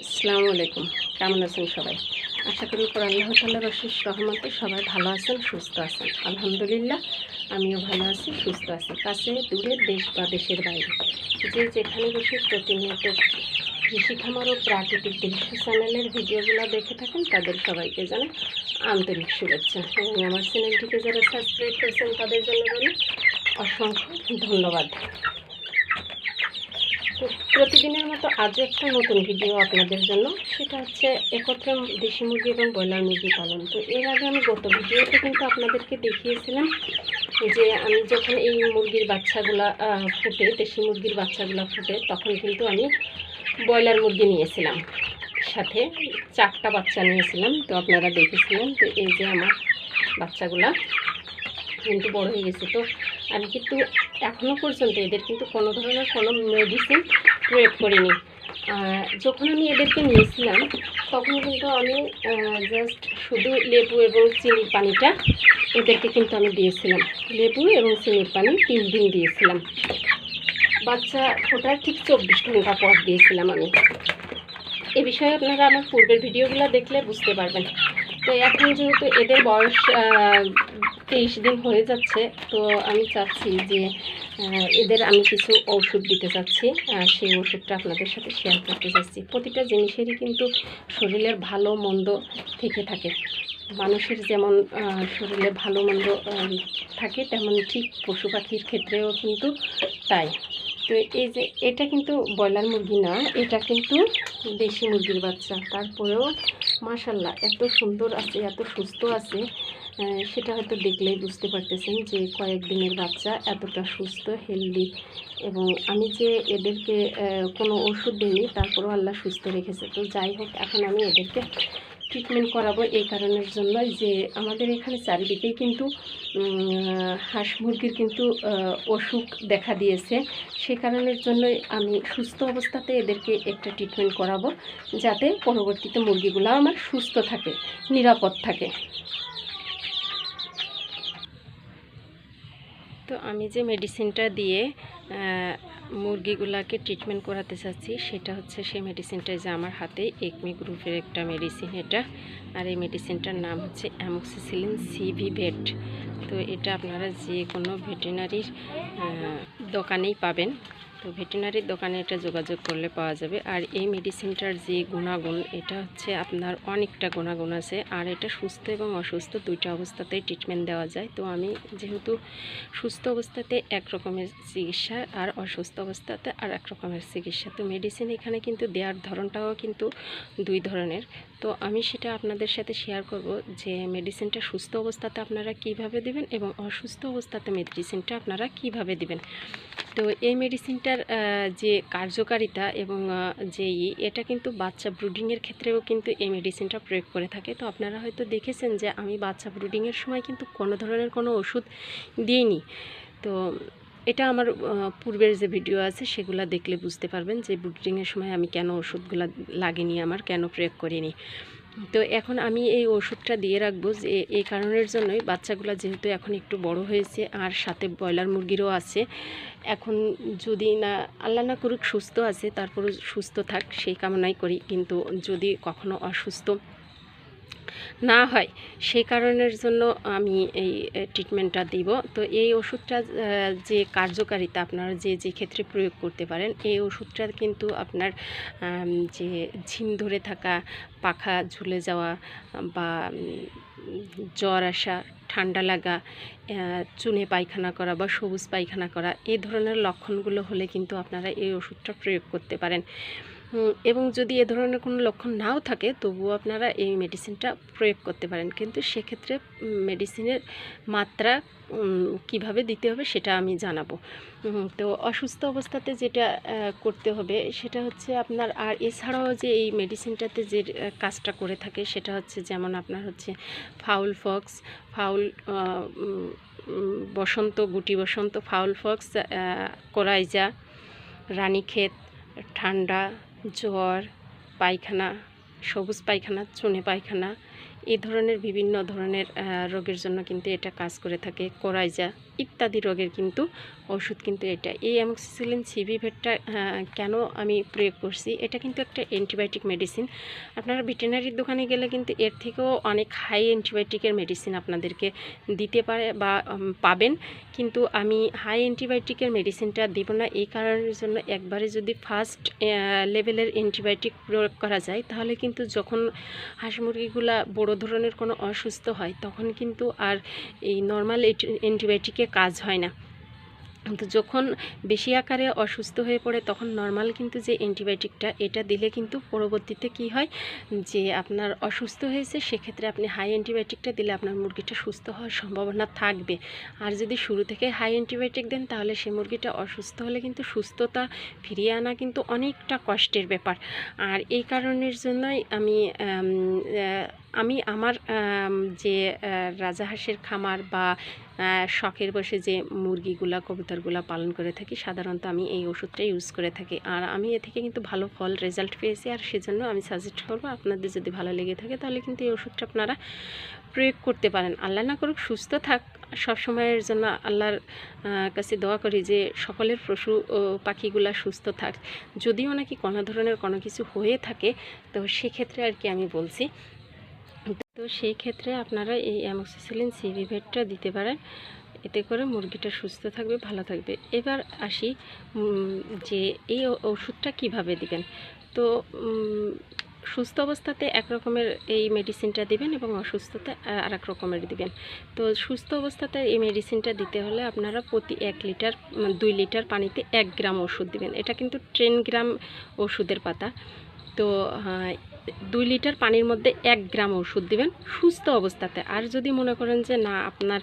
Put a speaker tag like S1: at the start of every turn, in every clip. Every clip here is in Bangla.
S1: আসসালামু আলাইকুম। কেমন আছেন সবাই? আশা করি উপর আল্লাহ তাআলার অশেষ রহমতে সবাই ভালো আছেন, সুস্থ আছেন। আলহামদুলিল্লাহ আমিও ভালো আছি, সুস্থ আছি। কাছে দূরে, দেশ বা দেশের বাইরে যে যেখানে বসে প্রতিনিয়ত কৃষি খামার ও প্রাকৃতিক দৃশ্য চ্যানেলের ভিডিওগুলো দেখে থাকেন তাদের সবাইকে জানাই আন্তরিক শুভেচ্ছা এবং আমার চ্যানেলটিকে যারা সাবস্ক্রাইব করেছেন তাদের জন্য বলি অসংখ্য ধন্যবাদ। তো প্রতিদিনের মতো আজ একটা নতুন ভিডিও আপনাদের জন্য, সেটা হচ্ছে একত্রে দেশি মুরগি এবং ব্রয়লার মুরগি পালন। তো এর আগে আমি গত ভিডিওতে কিন্তু আপনাদেরকে দেখিয়েছিলাম যে আমি যখন এই মুরগির বাচ্চাগুলা ফুটে, দেশি মুরগির বাচ্চাগুলা ফুটে, তখন কিন্তু আমি ব্রয়লার মুরগি নিয়েছিলাম, সাথে 4টা বাচ্চা নিয়েছিলাম। তো আপনারা দেখেছিলেন। তো এই যে আমার বাচ্চাগুলা কিন্তু বড় হয়ে গেছে। তো আমি কিন্তু এখনও পর্যন্ত এদের কিন্তু কোনো ধরনের কোনো মেডিসিন প্রয়োগ করিনি। যখন আমি এদেরকে নিয়েছিলাম তখন কিন্তু আমি জাস্ট শুধু লেবু এবং চিনির পানিটা এদেরকে কিন্তু আমি দিয়েছিলাম। লেবু এবং চিনির পানি 3 দিন দিয়েছিলাম। বাচ্চা ফোটার ঠিক 24 ঘন্টা পর দিয়েছিলাম আমি। এ বিষয়ে আপনারা আমার পূর্বের ভিডিওগুলো দেখলে বুঝতে পারবেন। তো এখন যেহেতু এদের বয়স 23 দিন হয়ে যাচ্ছে, তো আমি চাচ্ছি যে এদের আমি কিছু ওষুধ দিতে চাচ্ছি। সেই ওষুধটা আপনাদের সাথে শেয়ার করতে চাচ্ছি। প্রতিটা জিনিসেরই কিন্তু শরীরের ভালো মন্দ থেকে থাকে। মানুষের যেমন শরীরে ভালো মন্দ থাকে, তেমন ঠিক পশু পাখির ক্ষেত্রেও কিন্তু তাই। তো এই যে এটা কিন্তু ব্রয়লার মুরগি না, এটা কিন্তু দেশি মুরগির বাচ্চা। তারপরেও মাশাল্লাহ এত সুন্দর আছে, এত সুস্থ আছে, সেটা হয়তো দেখলেই বুঝতে পারতেছেন যে কয়েকদিনের বাচ্চা এতটা সুস্থ, হেলদি। এবং আমি যে এদেরকে কোনো ওষুধ দিইনি, তারপরেও আল্লাহ সুস্থ রেখেছে। তো যাই হোক, এখন আমি এদেরকে ট্রিটমেন্ট করাবো এই কারণের জন্য যে আমাদের এখানে চারিদিকেই কিন্তু হাঁস মুরগির কিন্তু অসুখ দেখা দিয়েছে। সে কারণের জন্যই আমি সুস্থ অবস্থাতে এদেরকে একটা ট্রিটমেন্ট করাবো, যাতে পরবর্তীতে মুরগিগুলো আমার সুস্থ থাকে, নিরাপদ থাকে। তো আমি যে মেডিসিনটা দিয়ে মুরগিগুলাকে ট্রিটমেন্ট করাতে চাচ্ছি, সেটা হচ্ছে সেই মেডিসিনটা যে আমার হাতে একমি গ্রুপের একটা মেডিসিন এটা। আর এই মেডিসিনটার নাম হচ্ছে অ্যামোক্সিসিলিন সিভি ভেট। তো এটা আপনারা যে কোনো ভেটেরিনারির দোকানেই পাবেন। তো ভেটেরিনারির দোকানে এটা যোগাযোগ করলে পাওয়া যাবে। আর এই মেডিসিনটার যে গুণাগুণ, এটা হচ্ছে আপনার অনেকটা গুণাগুণ আছে। আর এটা সুস্থ এবং অসুস্থ দুইটা অবস্থাতেই ট্রিটমেন্ট দেওয়া যায়। তো আমি যেহেতু সুস্থ অবস্থাতে এক রকমের চিকিৎসা আর অসুস্থ অবস্থাতে আর এক রকমের চিকিৎসা, তো মেডিসিন এখানে কিন্তু দেওয়ার ধরনটাও কিন্তু 2 ধরনের। তো আমি সেটা আপনাদের সাথে শেয়ার করব যে মেডিসিনটা সুস্থ অবস্থাতে আপনারা কিভাবে দিবেন এবং অসুস্থ অবস্থাতে মেডিসিনটা আপনারা কিভাবে দিবেন। তো এই মেডিসিনটার যে কার্যকারিতা এবং এটা কিন্তু বাচ্চা ব্রুডিংয়ের ক্ষেত্রেও কিন্তু এই মেডিসিনটা প্রয়োগ করে থাকে। তো আপনারা হয়তো দেখেছেন যে আমি বাচ্চা ব্রুডিংয়ের সময় কিন্তু কোনো ধরনের কোনো ওষুধ দিইনি। তো এটা আমার পূর্বের যে ভিডিও আছে সেগুলো দেখলে বুঝতে পারবেন যে ব্রুডিংয়ের সময় আমি কেন ওষুধগুলো লাগেনি, আমার কেন প্রয়োগ করিনি। তো এখন আমি এই ওষুধটা দিয়ে রাখবো যে এই কারণের জন্যই, বাচ্চাগুলো যেহেতু এখন একটু বড় হয়েছে আর সাথে ব্রয়লার মুরগিরও আছে। এখন যদি না আল্লাহ না করুক সুস্থ আছে, তারপরে সুস্থ থাক সেই কামনাই করি। কিন্তু যদি কখনো অসুস্থ না হয়, সেই কারণের জন্য আমি এই ট্রিটমেন্টটা দিব। তো এই ওষুধটা যে কার্যকারিতা আপনারা যে যে ক্ষেত্রে প্রয়োগ করতে পারেন, এই ওষুধটা কিন্তু আপনার যে ঝিম ধরে থাকা, পাখা ঝুলে যাওয়া বা জ্বর আসা, ঠান্ডা লাগা, চুনে পায়খানা করা বা সবুজ পায়খানা করা, এই ধরনের লক্ষণগুলো হলে কিন্তু আপনারা এই ওষুধটা প্রয়োগ করতে পারেন। এবং যদি এ ধরনের কোনো লক্ষণ নাও থাকে, তবুও আপনারা এই মেডিসিনটা প্রয়োগ করতে পারেন। কিন্তু সেক্ষেত্রে মেডিসিনের মাত্রা কিভাবে দিতে হবে সেটা আমি জানাবো। তো অসুস্থ অবস্থাতে যেটা করতে হবে সেটা হচ্ছে আপনার, আর এছাড়াও যে এই মেডিসিনটাতে যে কাজটা করে থাকে সেটা হচ্ছে, যেমন আপনার হচ্ছে ফাউল ফক্স, বসন্ত, গুটি বসন্ত, ফাউল ফক্স, কোরাইজা, রানীক্ষেত, ঠান্ডা, জ্বর, পায়খানা, সবুজ পায়খানা, চুনে পায়খানা, এই ধরনের বিভিন্ন ধরনের রোগের জন্য কিন্তু এটা কাজ করে থাকে। কোরাইজা ইত্যাদি রোগের কিন্তু ওষুধ কিন্তু এটা। এই অ্যামোক্সিসিলিন সিভি ভেটটা কেন আমি প্রয়োগ করছি, এটা কিন্তু একটা অ্যান্টিবায়োটিক মেডিসিন। আপনারা ভেটেরিনারির দোকানে গেলে কিন্তু এর থেকেও অনেক হাই অ্যান্টিবায়োটিকের মেডিসিন আপনাদেরকে দিতে পারে বা পাবেন, কিন্তু আমি হাই অ্যান্টিবায়োটিকের মেডিসিনটা দেব না। এই কারণের জন্য একবারে যদি ফার্স্ট লেভেলের অ্যান্টিবায়োটিক প্রয়োগ করা যায়, তাহলে কিন্তু যখন হাঁস মুরগিগুলা বড় ধরনের কোনো অসুস্থ হয়, তখন কিন্তু আর এই নর্মাল অ্যান্টিবায়োটিকে কাজ হয় না। তো যখন বেশি আকারে অসুস্থ হয়ে পড়ে, তখন নর্মাল কিন্তু যে অ্যান্টিবায়োটিকটা এটা দিলে কিন্তু পরবর্তীতে কি হয়, যে আপনার অসুস্থ হয়েছে, সেক্ষেত্রে আপনি হাই অ্যান্টিবায়োটিকটা দিলে আপনার মুরগিটা সুস্থ হওয়ার সম্ভাবনা থাকবে। আর যদি শুরু থেকে হাই অ্যান্টিবায়োটিক দেন, তাহলে সেই মুরগিটা অসুস্থ হলে কিন্তু সুস্থতা ফিরিয়ে আনা কিন্তু অনেকটা কষ্টের ব্যাপার। আর এই কারণের জন্যই আমি আমার যে রাজাহাঁসের খামার বা শখের বসে যে মুরগিগুলা কবুতরগুলা পালন করে থাকি, সাধারণত আমি এই ওষুধটা ইউজ করে থাকি। আর আমি এ থেকে কিন্তু ভালো ফল রেজাল্ট পেয়েছি। আর সেজন্য আমি সাজেস্ট করবো, আপনাদের যদি ভালো লেগে থাকে তাহলে কিন্তু এই ওষুধটা আপনারা প্রয়োগ করতে পারেন। আল্লাহ না করুক সুস্থ থাক সবসময়ের জন্য আল্লাহর কাছে দোয়া করি যে সকলের পশু পাখিগুলা সুস্থ থাক। যদিও নাকি কোনো ধরনের কোনো কিছু হয়ে থাকে, তো সেক্ষেত্রে আর কি আমি বলছি। তো সেই ক্ষেত্রে আপনারা এই অ্যামোক্সিসিলিন সিভি ভেটটা দিতে পারেন, এতে করে মুরগিটা সুস্থ থাকবে, ভালো থাকবে। এবার আসি যে এই ওষুধটা কিভাবে দিবেন। তো সুস্থ অবস্থাতে এক রকমের এই মেডিসিনটা দিবেন এবং অসুস্থতা আর এক রকমের দিবেন। তো সুস্থ অবস্থাতে এই মেডিসিনটা দিতে হলে আপনারা প্রতি 2 লিটার পানিতে 1 গ্রাম ওষুধ দিবেন। এটা কিন্তু 10 গ্রাম ওষুধের পাতা। তো 2 লিটার পানির মধ্যে 1 গ্রাম ওষুধ দিবেন সুস্থ অবস্থাতে। আর যদি মনে করেন যে না, আপনার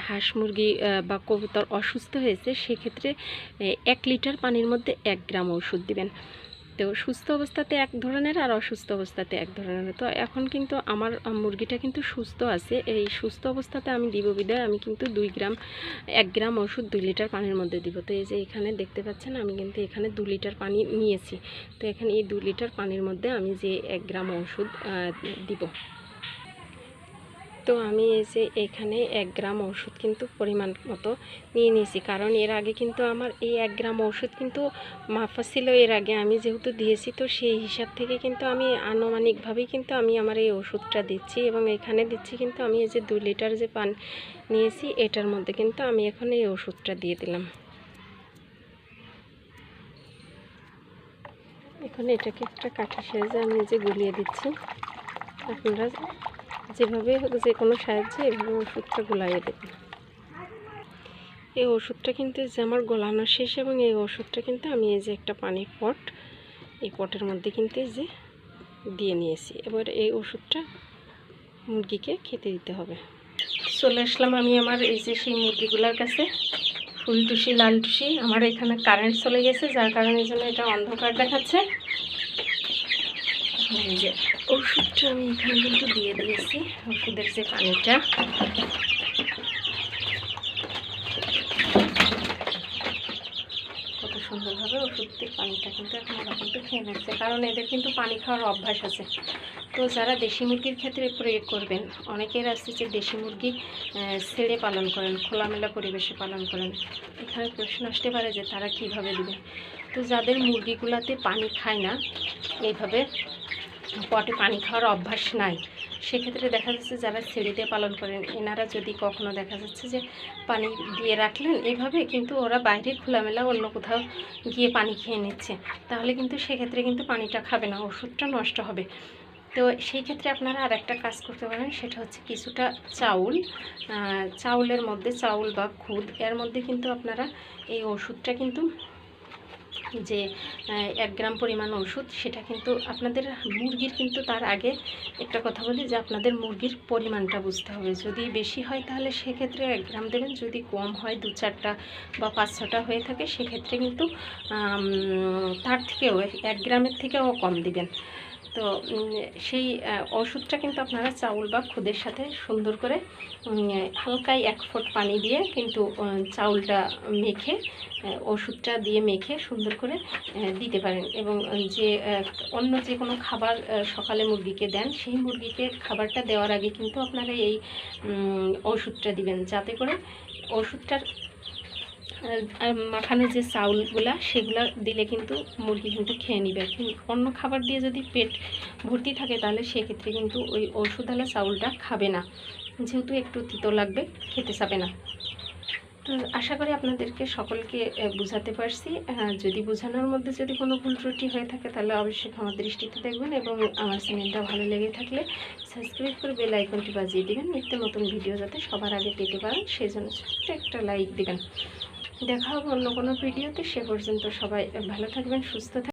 S1: হাঁস মুরগি বা কবুতর অসুস্থ হয়েছে, সেক্ষেত্রে 1 লিটার পানির মধ্যে 1 গ্রাম ওষুধ দিবেন। তো সুস্থ অবস্থাতে এক ধরনের আর অসুস্থ অবস্থাতে এক ধরনের। তো এখন কিন্তু আমার মুরগিটা কিন্তু সুস্থ আছে। এই সুস্থ অবস্থাতে আমি দিব বিদায় আমি কিন্তু 1 গ্রাম ওষুধ 2 লিটার পানির মধ্যে দিব। তো এই যে এখানে দেখতে পাচ্ছেন, আমি কিন্তু এখানে 2 লিটার পানি নিয়েছি। তো এখানে এই 2 লিটার পানির মধ্যে আমি যে 1 গ্রাম ওষুধ দিব। তো আমি এই যে এখানে 1 গ্রাম ওষুধ কিন্তু পরিমাণ মতো নিয়ে নিয়েছি, কারণ এর আগে কিন্তু আমার এই 1 গ্রাম ওষুধ কিন্তু মাপা ছিল। এর আগে আমি যেহেতু দিয়েছি, তো সেই হিসাব থেকে কিন্তু আমি আনুমানিকভাবেই কিন্তু আমি আমার এই ওষুধটা দিচ্ছি। এবং এখানে দিচ্ছি কিন্তু আমি এই যে 2 লিটার যে পানি নিয়েছি, এটার মধ্যে কিন্তু আমি এখন এই ওষুধটা দিয়ে দিলাম। এখন এটাকে একটা কাঠি সাহায্যে আমি যে গুলিয়ে দিচ্ছি। আপনারা যেভাবে যে কোনো সাহায্যে এভাবে ওষুধটা গোলাইয়ে দেবেন। এই ওষুধটা কিন্তু যে আমার গোলানো শেষ, এবং এই ওষুধটা কিন্তু আমি এই যে একটা পানির পট, এই পটের মধ্যে কিন্তু এই যে দিয়ে নিয়েছি। এবার এই ওষুধটা মুরগিকে খেতে দিতে হবে। চলে আসলাম আমি আমার এই যে সেই মুরগিগুলোর কাছে। ফুল টুসি লাল টুসি, আমার এখানে কারেন্ট চলে গেছে, যার কারণে জন্য এটা অন্ধকার দেখাচ্ছে। এই যে ওষুধটা আমি এখানে কিন্তু দিয়ে দিয়েছি, ওষুধের যে পানিটা। কত সুন্দরভাবে ওষুধের পানিটা কিন্তু এখন ওরা কিন্তু খেয়ে নিচ্ছে, কারণ এদের কিন্তু পানি খাওয়ার অভ্যাস আছে। তো যারা দেশি মুরগির ক্ষেত্রে প্রয়োগ করবেন, অনেকের আছে যে দেশি মুরগি ছেড়ে পালন করেন, খোলামেলা পরিবেশে পালন করেন। এখানে প্রশ্ন আসতে পারে যে তারা কিভাবে দিবেন। তো যাদের মুরগিগুলাতে পানি খায় না, এইভাবে পটে পানি খাওয়ার অভ্যাস নাই, সেক্ষেত্রে দেখা যাচ্ছে যারা ছেড়ে দিয়ে পালন করেন, এনারা যদি কখনো দেখা যাচ্ছে যে পানি দিয়ে রাখলেন এইভাবে, কিন্তু ওরা বাইরে খোলামেলা অন্য কোথাও গিয়ে পানি খেয়ে নিচ্ছে, তাহলে কিন্তু সেক্ষেত্রে কিন্তু পানিটা খাবে না, ওষুধটা নষ্ট হবে। তো সেই ক্ষেত্রে আপনারা আর একটা কাজ করতে পারেন, সেটা হচ্ছে কিছুটা চাউলের মধ্যে, চাউল বা খুদ, এর মধ্যে কিন্তু আপনারা এই ওষুধটা কিন্তু যে 1 গ্রাম পরিমাণ ওষুধ, সেটা কিন্তু আপনাদের মুরগির কিন্তু তার আগে একটা কথা বলি যে আপনাদের মুরগির পরিমাণটা বুঝতে হবে। যদি বেশি হয় তাহলে সেক্ষেত্রে 1 গ্রাম দেবেন, যদি কম হয় 2-4টা বা 5-6টা হয়ে থাকে, সেক্ষেত্রে কিন্তু তার থেকেও 1 গ্রামের থেকেও কম দিবেন। তো সেই ওষুধটা কিন্তু আপনারা চাউল বা খুদের সাথে সুন্দর করে হালকাই 1 ফোঁট পানি দিয়ে কিন্তু চাউলটা মেখে ওষুধটা দিয়ে মেখে সুন্দর করে দিতে পারেন। এবং যে অন্য যে কোনো খাবার সকালে মুরগিকে দেন, সেই মুরগিকে খাবারটা দেওয়ার আগে কিন্তু আপনারা এই ওষুধটা দিবেন, যাতে করে ওষুধটার মাখানো যে চাউলগুলা সেগুলা দিলে কিন্তু মুরগি কিন্তু খেয়ে নেবে। অন্য খাবার দিয়ে যদি পেট ভর্তি থাকে তাহলে সেক্ষেত্রে কিন্তু ওই ওষুধওয়ালা চাউলটা খাবে না, যেহেতু একটু তিতো লাগবে, খেতে চাবে না। তো আশা করি আপনাদেরকে সকলকে বোঝাতে পারছি। যদি বোঝানোর মধ্যে যদি কোনো ভুল ত্রুটি হয়ে থাকে তাহলে অবশ্যই ক্ষমা দৃষ্টিতে দেখবেন, এবং আমার চ্যানেলটা ভালো লেগে থাকলে সাবস্ক্রাইব করে বেল আইকনটি বাজিয়ে দেবেন, নিত্য নতুন ভিডিও যাতে সবার আগে পেতে পারেন সেই জন্য ছোট্ট একটা লাইক দেবেন। দেখা হবে অন্য কোনো ভিডিওতে। সে পর্যন্ত সবাই ভালো থাকবেন, সুস্থ থাকবেন।